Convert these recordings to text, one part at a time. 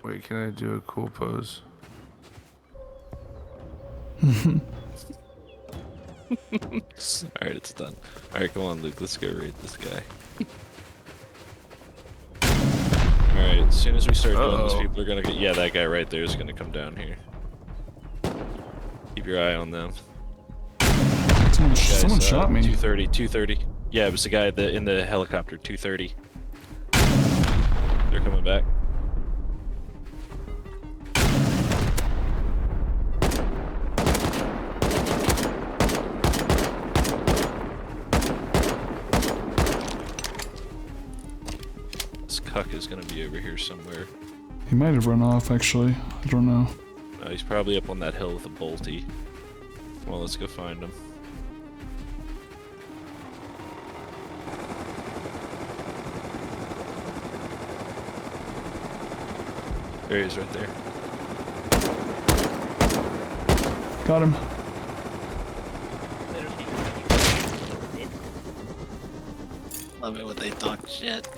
Wait, can I do a cool pose? Alright, it's done. Alright, come on, Luke. Let's go raid this guy. Alright, as soon as we start doing this, people are gonna get. Yeah, that guy right there is gonna come down here. Keep your eye on them. Someone shot me. 230, 230. Yeah, it was the guy in the helicopter, 230. They're coming back. This cuck is gonna be over here somewhere. He might have run off, actually. I don't know. He's probably up on that hill with a bolty. Well, let's go find him. There he is, right there. Got him. Love it when they talk shit.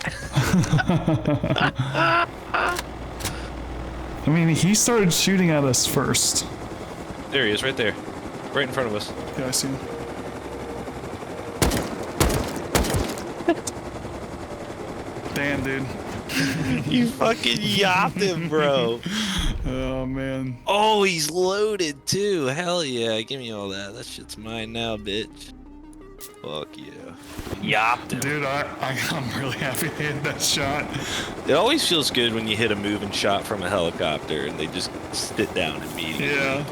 I mean, he started shooting at us first. There he is, right there. Right in front of us. Yeah, I see him. Damn, dude. You fucking yapped him, bro. Oh, man. Oh, he's loaded too. Hell yeah. Give me all that. That shit's mine now, bitch. Fuck yeah. Yapped him. Dude, I'm really happy they hit that shot. It always feels good when you hit a moving shot from a helicopter and they just sit down immediately. Yeah.